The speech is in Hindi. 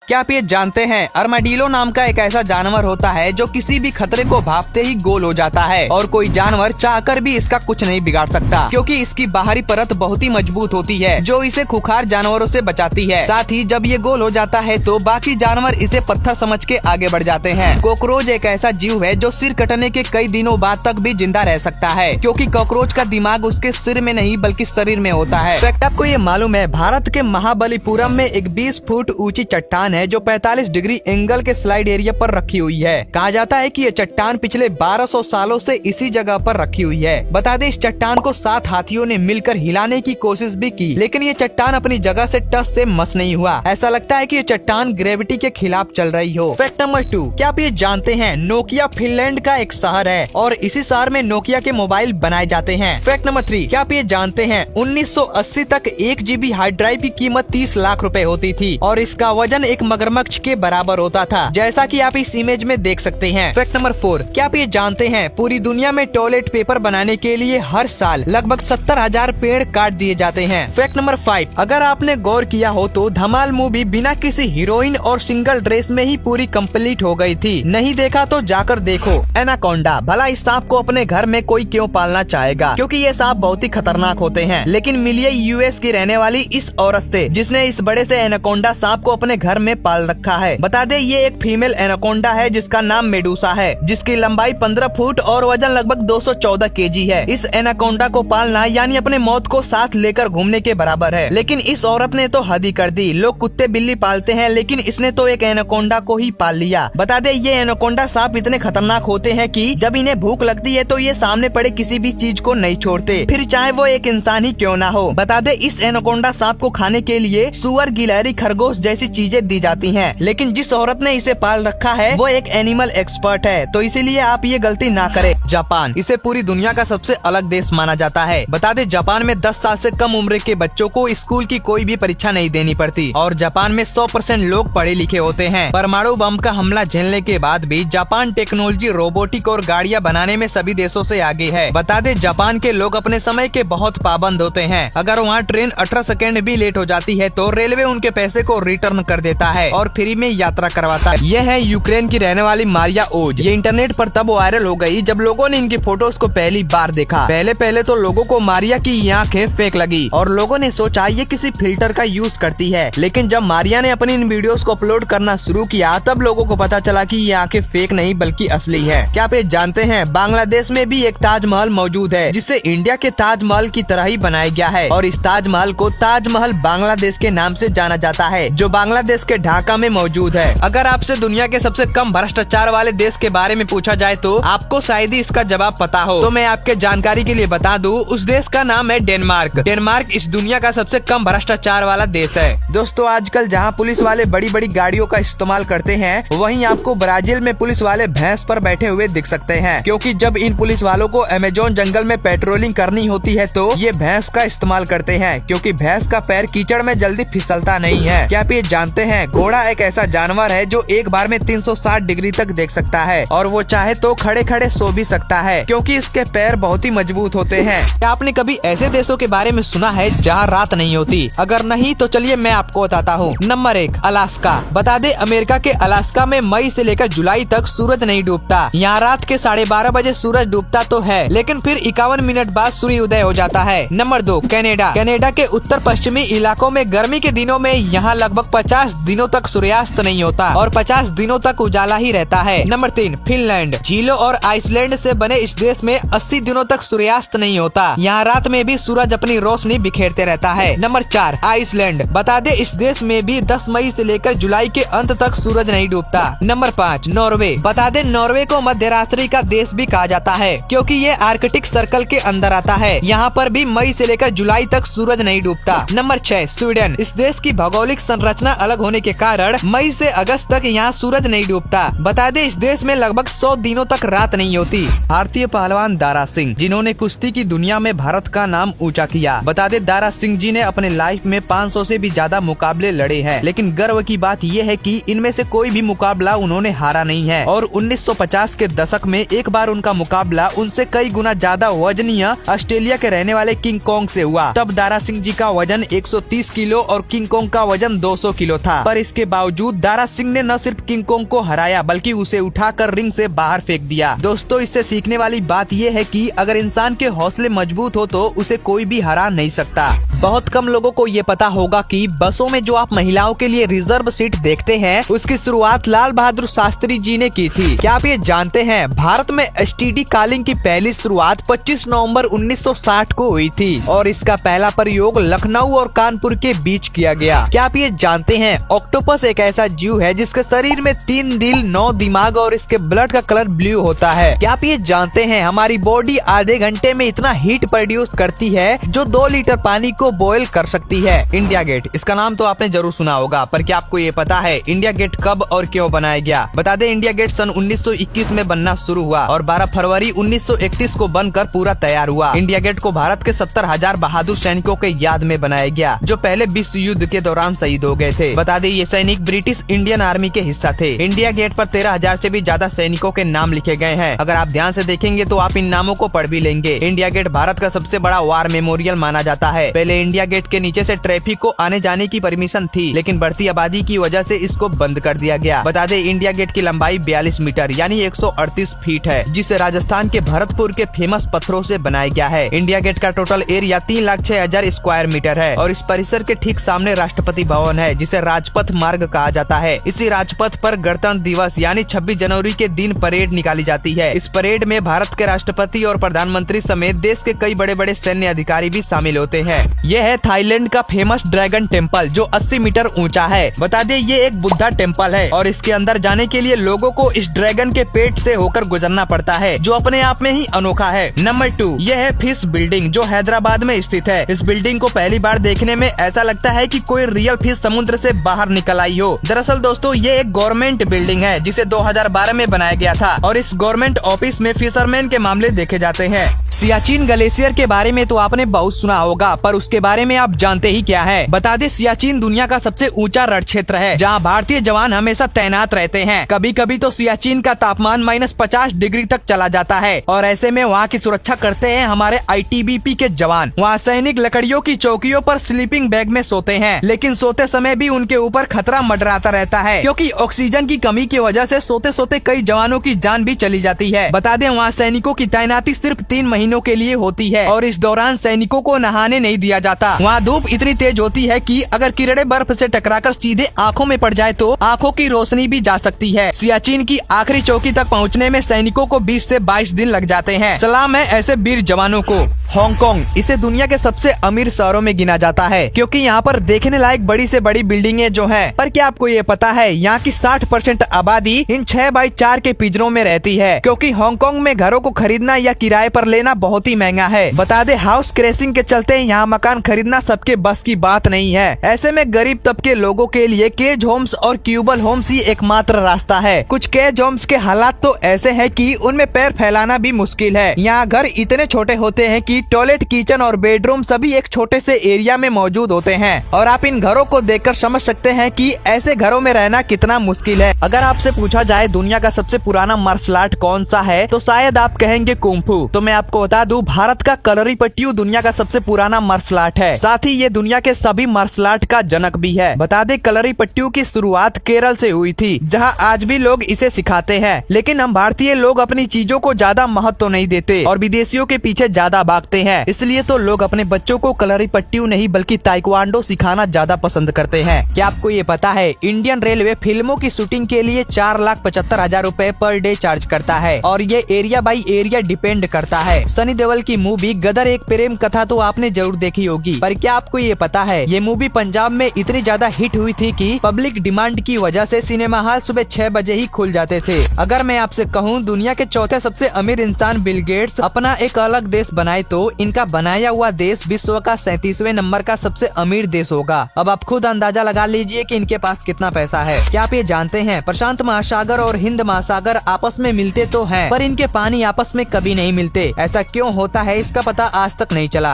क्या आप ये जानते हैं अर्माडिलो नाम का एक ऐसा जानवर होता है जो किसी भी खतरे को भांपते ही गोल हो जाता है और कोई जानवर चाहकर भी इसका कुछ नहीं बिगाड़ सकता क्योंकि इसकी बाहरी परत बहुत ही मजबूत होती है जो इसे खुखार जानवरों से बचाती है। साथ ही जब ये गोल हो जाता है तो बाकी जानवर इसे पत्थर समझ के आगे बढ़ जाते हैं। कॉकरोच एक ऐसा जीव है जो सिर कटने के कई दिनों बाद तक भी जिंदा रह सकता है क्योंकि कॉकरोच का दिमाग उसके सिर में नहीं बल्कि शरीर में होता है। फैक्ट आपको ये मालूम है भारत के महाबलीपुरम में एक 20 फुट ऊंची चट्टान है जो 45 डिग्री एंगल के स्लाइड एरिया पर रखी हुई है। कहा जाता है कि ये चट्टान पिछले 1200 सालों से इसी जगह पर रखी हुई है। बता दें इस चट्टान को 7 हाथियों ने मिलकर हिलाने की कोशिश भी की लेकिन ये चट्टान अपनी जगह से टस से मस नहीं हुआ। ऐसा लगता है कि ये चट्टान ग्रेविटी के खिलाफ चल रही हो। फैक्ट नंबर 2, क्या आप ये जानते हैं नोकिया फिनलैंड का एक शहर है और इसी शहर में नोकिया के मोबाइल बनाए जाते हैं। फैक्ट नंबर 3, क्या आप ये जानते हैं 1980 तक 1 GB हार्ड ड्राइव की कीमत 30 लाख रुपए होती थी और इसका वजन एक मगरमच्छ के बराबर होता था जैसा कि आप इस इमेज में देख सकते हैं। फैक्ट नंबर 4, क्या आप ये जानते हैं पूरी दुनिया में टॉयलेट पेपर बनाने के लिए हर साल लगभग 70,000 पेड़ काट दिए जाते हैं। फैक्ट नंबर 5, अगर आपने गौर किया हो तो धमाल मूवी बिना किसी हीरोइन और सिंगल ड्रेस में ही पूरी कंप्लीट हो गई थी। नहीं देखा तो जाकर देखो। एनाकोंडा, भला इस सांप को अपने घर में कोई क्यों पालना चाहेगा क्योंकि ये सांप बहुत ही खतरनाक होते हैं। लेकिन मिलिए यूएस की रहने वाली इस औरत से जिसने इस बड़े से एनाकोंडा सांप को अपने घर में पाल रखा है। बता दे ये एक फीमेल एनाकोंडा है जिसका नाम मेडूसा है जिसकी लंबाई 15 फुट और वजन लगभग 214 केजी है। इस एनाकोंडा को पालना यानी अपने मौत को साथ लेकर घूमने के बराबर है। लेकिन इस औरत ने तो हद ही कर दी। लोग कुत्ते बिल्ली पालते हैं लेकिन इसने तो एक एनाकोंडा को ही पाल लिया। बता दे ये एनाकोंडा सांप इतने खतरनाक होते हैं कि जब इन्हें भूख लगती है तो ये सामने पड़े किसी भी चीज को नहीं छोड़ते, फिर चाहे वो एक इंसान ही क्यों ना हो। बता दे इस एनाकोंडा सांप को खाने के लिए सुअर, गिलहरी, खरगोश जैसी चीजें दी जाती हैं। लेकिन जिस औरत ने इसे पाल रखा है वो एक एनिमल एक्सपर्ट है तो इसीलिए आप ये गलती ना करें। जापान, इसे पूरी दुनिया का सबसे अलग देश माना जाता है। बता दे जापान में 10 साल से कम उम्र के बच्चों को स्कूल की कोई भी परीक्षा नहीं देनी पड़ती और जापान में 100% लोग पढ़े लिखे होते हैं। परमाणु बम का हमला झेलने के बाद भी जापान टेक्नोलॉजी, रोबोटिक और गाड़ियाँ बनाने में सभी देशों से आगे है। बता दे जापान के लोग अपने समय के बहुत पाबंद होते हैं। अगर वहाँ ट्रेन 18 सेकेंड भी लेट हो जाती है तो रेलवे उनके पैसे को रिटर्न कर देता है और फ्री में यात्रा करवाता है। यह है यूक्रेन की रहने वाली मारिया ओज। ये इंटरनेट पर तब वायरल हो गई जब लोगों ने इनकी फोटोज को पहली बार देखा। पहले तो लोगों को मारिया की आंखें फेक लगी और लोगों ने सोचा ये किसी फिल्टर का यूज करती है। लेकिन जब मारिया ने अपनी इन वीडियोस को अपलोड करना शुरू किया तब लोगों को पता चला कि ये आंखें फेक नहीं बल्कि असली है। क्या आप ये जानते हैं बांग्लादेश में भी एक ताजमहल मौजूद है जिसे इंडिया के ताजमहल की तरह ही बनाया गया है और इस ताजमहल को ताजमहल बांग्लादेश के नाम से जाना जाता है जो बांग्लादेश के ढाका में मौजूद है। अगर आपसे दुनिया के सबसे कम भ्रष्टाचार वाले देश के बारे में पूछा जाए तो आपको शायद ही इसका जवाब पता हो, तो मैं आपके जानकारी के लिए बता दूं उस देश का नाम है डेनमार्क। डेनमार्क इस दुनिया का सबसे कम भ्रष्टाचार वाला देश है। दोस्तों आजकल जहां पुलिस वाले बड़ी बड़ी गाड़ियों का इस्तेमाल करते हैं वहीं आपको ब्राजील में पुलिस वाले भैंस पर बैठे हुए दिख सकते हैं क्योंकि जब इन पुलिस वालों को अमेजोन जंगल में पेट्रोलिंग करनी होती है तो ये भैंस का इस्तेमाल करते हैं क्योंकि भैंस का पैर कीचड़ में जल्दी फिसलता नहीं है। क्या आप ये जानते हैं घोड़ा एक ऐसा जानवर है जो एक बार में 360 डिग्री तक देख सकता है और वो चाहे तो खड़े खड़े सो भी सकता है क्योंकि इसके पैर बहुत ही मजबूत होते हैं। क्या आपने कभी ऐसे देशों के बारे में सुना है जहाँ रात नहीं होती? अगर नहीं तो चलिए मैं आपको बताता हूँ। Number 1, Alaska. बता दे अमेरिका के अलास्का में मई से लेकर जुलाई तक सूरज नहीं डूबता। यहाँ रात के 12:30 बजे सूरज डूबता तो है लेकिन फिर 51 मिनट बाद सूर्य उदय हो जाता है। Number 2, Canada. कनाडा के उत्तर पश्चिमी इलाकों में गर्मी के दिनों में यहाँ लगभग 50 दिनों तक सूर्यास्त नहीं होता और 50 दिनों तक उजाला ही रहता है। Number 3, Finland. झीलों और आइसलैंड से बने इस देश में 80 दिनों तक सूर्यास्त नहीं होता। यहाँ रात में भी सूरज अपनी रोशनी बिखेरते रहता है। Number 4, Iceland. बता दे इस देश में भी 10 मई से लेकर जुलाई के अंत तक सूरज नहीं डूबता। Number 5, Norway. बता दे नॉर्वे को मध्यरात्रि का देश भी कहा जाता है क्योंकि ये आर्कटिक सर्कल के अंदर आता है। यहाँ पर भी मई से लेकर जुलाई तक सूरज नहीं डूबता। Number 6, Sweden. इस देश की भौगोलिक संरचना अलग होने के कारण मई से अगस्त तक यहाँ सूरज नहीं डूबता। बता दे इस देश में लगभग 100 दिनों तक रात नहीं होती। भारतीय पहलवान दारा सिंह, जिन्होंने कुश्ती की दुनिया में भारत का नाम ऊंचा किया। बता दें, दारा सिंह जी ने अपने लाइफ में 500 से भी ज्यादा मुकाबले लड़े हैं, लेकिन गर्व की बात यह है कि इनमें से कोई भी मुकाबला उन्होंने हारा नहीं है। और 1950 के दशक में एक बार उनका मुकाबला उनसे कई गुना ज्यादा वजनीय ऑस्ट्रेलिया के रहने वाले किंग कॉन्ग से हुआ। तब दारा सिंह जी का वजन 130 किलो और किंग कॉन्ग का वजन 200 किलो था। पर इसके बावजूद दारा सिंह ने न सिर्फ किंग कॉन्ग को हराया, बल्कि उसे उठाकर रिंग से बाहर फेंक दिया। दोस्तों, इससे सीखने वाली बात यह है कि अगर इंसान के हौसले मजबूत हो तो उसे कोई भी हरा नहीं सकता। बहुत कम लोगों को ये पता होगा कि बसों में जो आप महिलाओं के लिए रिजर्व सीट देखते हैं, उसकी शुरुआत लाल बहादुर शास्त्री जी ने की थी। क्या आप ये जानते हैं, भारत में एसटीडी कॉलिंग की पहली शुरुआत 25 नवंबर 1960 को हुई थी और इसका पहला प्रयोग लखनऊ और कानपुर के बीच किया गया। क्या आप ये जानते हैं, ऑक्टोपस एक ऐसा जीव है जिसके शरीर में 3 दिल, 9 दिमाग और इसके ब्लड का कलर ब्लू होता है। क्या आप ये जानते हैं, हमारी बॉडी आधे घंटे में इतना हीट प्रोड्यूस करती है जो 2 लीटर पानी को बॉयल कर सकती है। इंडिया गेट, इसका नाम तो आपने जरूर सुना होगा, पर क्या आपको ये पता है इंडिया गेट कब और क्यों बनाया गया? बता दें, इंडिया गेट सन 1921 में बनना शुरू हुआ और 12 फरवरी 1931 को बनकर पूरा तैयार हुआ। इंडिया गेट को भारत के 70,000 बहादुर सैनिकों के याद में बनाया गया जो पहले विश्व युद्ध के दौरान शहीद हो गए थे। बता दें, ये सैनिक ब्रिटिश इंडियन आर्मी के हिस्सा थे। इंडिया गेट पर 13,000 से भी ज्यादा सैनिकों के नाम लिखे गए हैं। अगर आप ध्यान से देखेंगे तो आप इन नामों को पढ़ भी लेंगे। इंडिया गेट भारत का सबसे बड़ा वार मेमोरियल माना जाता है। पहले इंडिया गेट के नीचे से ट्रैफिक को आने जाने की परमिशन थी, लेकिन बढ़ती आबादी की वजह से इसको बंद कर दिया गया। बता दें, इंडिया गेट की लंबाई 42 मीटर यानी 138 फीट है, जिसे राजस्थान के भरतपुर के फेमस पत्थरों से बनाया गया है। इंडिया गेट का टोटल एरिया 3,06,000 स्क्वायर मीटर है और इस परिसर के ठीक सामने राष्ट्रपति भवन है, जिसे राजपथ मार्ग कहा जाता है। इसी राजपथ पर गणतंत्र दिवस यानी 26 जनवरी के दिन परेड निकाली जाती है। इस परेड में भारत के राष्ट्रपति और प्रधानमंत्री समेत देश के कई बड़े बड़े सैन्य अधिकारी भी शामिल होते हैं। यह है थाईलैंड का फेमस ड्रैगन टेम्पल जो 80 मीटर ऊंचा है। बता दें, ये एक बुद्धा टेम्पल है और इसके अंदर जाने के लिए लोगों को इस ड्रैगन के पेट से होकर गुजरना पड़ता है, जो अपने आप में ही अनोखा है। नंबर 2, यह है फिश बिल्डिंग जो हैदराबाद में स्थित है। इस बिल्डिंग को पहली बार देखने में ऐसा लगता है कि कोई रियल फिश समुद्र से बाहर निकल आई हो। दरअसल दोस्तों, ये एक गवर्नमेंट बिल्डिंग है जिसे 2012 में बनाया गया था और इस गवर्नमेंट ऑफिस में फिशरमैन के मामले देखे जाते हैं। सियाचिन ग्लेशियर के बारे में तो आपने बहुत सुना होगा, पर उसके बारे में आप जानते ही क्या है? बता दें, सियाचिन दुनिया का सबसे ऊंचा रण क्षेत्र है जहां भारतीय जवान हमेशा तैनात रहते हैं। कभी कभी तो सियाचिन का तापमान -50 डिग्री तक चला जाता है और ऐसे में वहां की सुरक्षा करते हैं हमारे ITBP के जवान। वहां सैनिक लकड़ियों की चौकियों पर स्लीपिंग बैग में सोते हैं, लेकिन सोते समय भी उनके ऊपर खतरा मंडराता रहता है क्योंकि ऑक्सीजन की कमी की वजह से सोते सोते कई जवानों की जान भी चली जाती है। बता दें, वहाँ सैनिकों की तैनाती सिर्फ 3 महीनों के लिए होती है और इस दौरान सैनिकों को नहाने नहीं दिया जाता। वहाँ धूप इतनी तेज होती है कि अगर किरणें बर्फ से टकराकर सीधे आंखों में पड़ जाए तो आंखों की रोशनी भी जा सकती है। सियाचिन की आखिरी चौकी तक पहुँचने में सैनिकों को 20 से 22 दिन लग जाते हैं। सलाम है ऐसे वीर जवानों को। हांगकांग, इसे दुनिया के सबसे अमीर शहरों में गिना जाता है क्योंकि यहाँ पर देखने लायक बड़ी से बड़ी बिल्डिंगें जो हैं। पर क्या आपको ये पता है, यहाँ की 60% आबादी इन 6x4 के पिंजरों में रहती है क्योंकि हांगकांग में घरों को खरीदना या किराए पर लेना बहुत ही महंगा है। बता दे, हाउस क्रैशिंग के चलते यहाँ मकान खरीदना सबके बस की बात नहीं है। ऐसे में गरीब तबके लोगों के लिए केज होम्स और क्यूबल होम्स ही एकमात्र रास्ता है। कुछ केज होम्स के हालात तो ऐसे है कि उनमें पैर फैलाना भी मुश्किल है। यहाँ घर इतने छोटे होते हैं कि टॉयलेट, किचन और बेडरूम सभी एक छोटे से एरिया में मौजूद होते हैं और आप इन घरों को देखकर समझ सकते हैं कि ऐसे घरों में रहना कितना मुश्किल है। अगर आपसे पूछा जाए दुनिया का सबसे पुराना मार्शल आर्ट कौन सा है तो शायद आप कहेंगे कुंफू। तो मैं आपको बता दूं, भारत का कलरीपयट्टू दुनिया का सबसे पुराना मार्शल आर्ट है। साथ ही ये दुनिया के सभी मार्शल आर्ट का जनक भी है। बता दें, कलरीपयट्टू की शुरुआत केरल से हुई थी जहां आज भी लोग इसे सिखाते हैं, लेकिन हम भारतीय लोग अपनी चीजों को ज्यादा महत्व नहीं देते और विदेशियों के पीछे ज्यादा भागते हैं। इसलिए तो लोग अपने बच्चों को कलरीपयट्टू नहीं बल्कि ताइक्वांडो सिखाना ज्यादा पसंद करते हैं। क्या आपको ये पता है, इंडियन रेलवे फिल्मों की शूटिंग के लिए 4,75,000 रूपए पर डे चार्ज करता है और ये एरिया बाई एरिया डिपेंड करता है। सनी देओल की मूवी गदर एक प्रेम कथा तो आपने जरूर देखी होगी, पर क्या आपको ये पता है ये मूवी पंजाब में इतनी ज्यादा हिट हुई थी कि पब्लिक डिमांड की वजह से सिनेमा हॉल सुबह 6 बजे ही खुल जाते थे। अगर मैं आपसे कहूँ दुनिया के चौथे सबसे अमीर इंसान बिल गेट्स अपना एक अलग देश बनाए तो इनका बनाया हुआ देश विश्व का 37वें नंबर का सबसे अमीर देश होगा। अब आप खुद अंदाजा लगा लीजिए कि इनके पास कितना पैसा है। क्या आप ये जानते हैं प्रशांत महासागर और हिंद महासागर आपस में मिलते तो हैं, पर इनके पानी आपस में कभी नहीं मिलते। ऐसा क्यों होता है इसका पता आज तक नहीं चला।